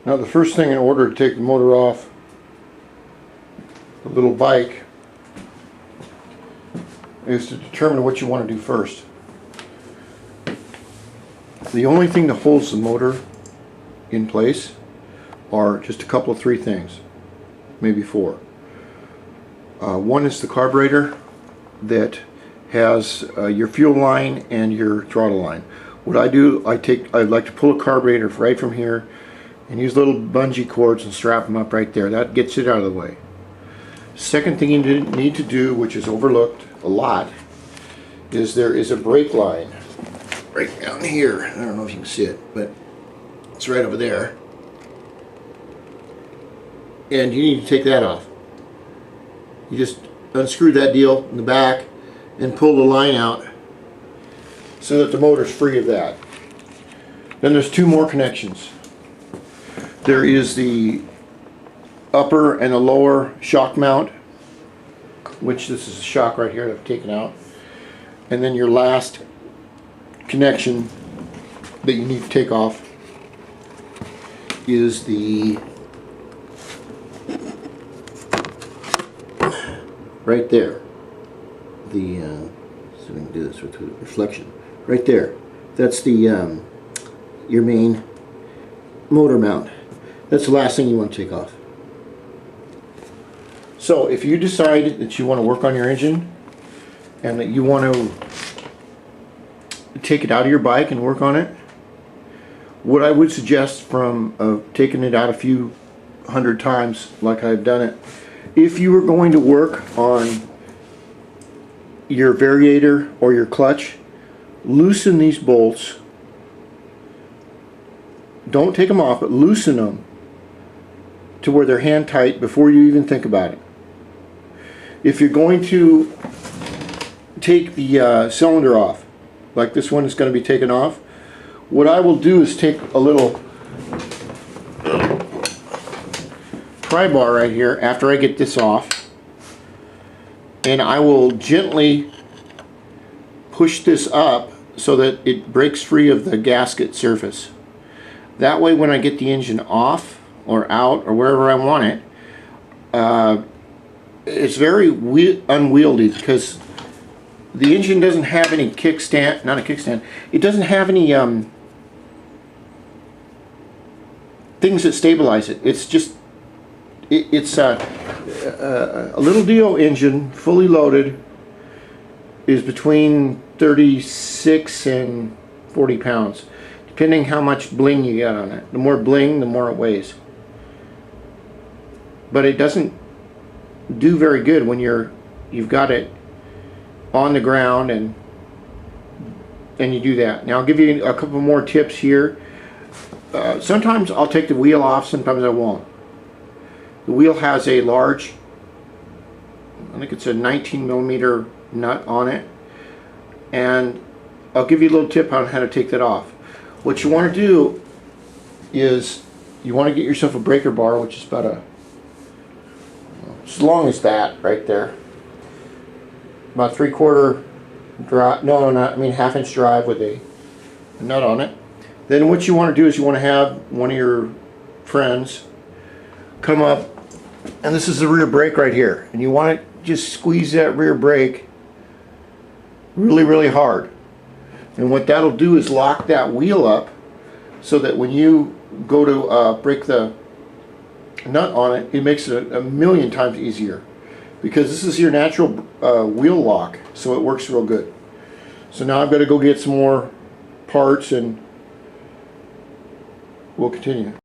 Now the first thing in order to take the motor off the little bike is to determine what you want to do first. The only thing that holds the motor in place are just a couple of three things, maybe four. One is the carburetor that has your fuel line and your throttle line. What I do, I'd like to pull a carburetor right from here and use little bungee cords and strap them up right there. That gets it out of the way. Second thing you need to do, which is overlooked a lot, is there is a brake line right down here. I don't know if you can see it, but it's right over there. And you need to take that off. You just unscrew that deal in the back and pull the line out so that the motor's free of that. Then there's two more connections. There is the upper and the lower shock mount, which this is a shock right here that I've taken out. And then your last connection that you need to take off is the right there. The so we can do this with the reflection. Right there. That's the your main motor mount. That's the last thing you want to take off. So if you decide that you want to work on your engine and that you want to take it out of your bike and work on it, what I would suggest from taking it out a few hundred times like I've done it, if you were going to work on your variator or your clutch, loosen these bolts. Don't take them off, but loosen them to where they're hand tight before you even think about it. If you're going to take the cylinder off, like this one is going to be taken off, what I will do is take a little pry bar right here after I get this off, and I will gently push this up so that it breaks free of the gasket surface. That way when I get the engine off or out or wherever I want it, it's very unwieldy because the engine doesn't have any kickstand, not a kickstand, it doesn't have any things that stabilize it. It's just, it's a little Dio engine, fully loaded, is between 36 and 40 pounds, depending how much bling you got on it. The more bling, the more it weighs. But it doesn't do very good when you've got it on the ground and you do that. Now I'll give you a couple more tips here. Sometimes I'll take the wheel off, sometimes I won't. The wheel has a large, I think it's a 19mm nut on it, and I'll give you a little tip on how to take that off. What you want to do is you want to get yourself a breaker bar, which is about as long as that right there, about 3/4 drive, no, not, I mean half-inch drive with a nut on it. Then what you want to do is you want to have one of your friends come up, and this is the rear brake right here, and you want to just squeeze that rear brake really hard, and what that'll do is lock that wheel up so that when you go to break the nut on it, it makes it a million times easier because this is your natural wheel lock, so it works real good. So now I've got to go get some more parts and we'll continue.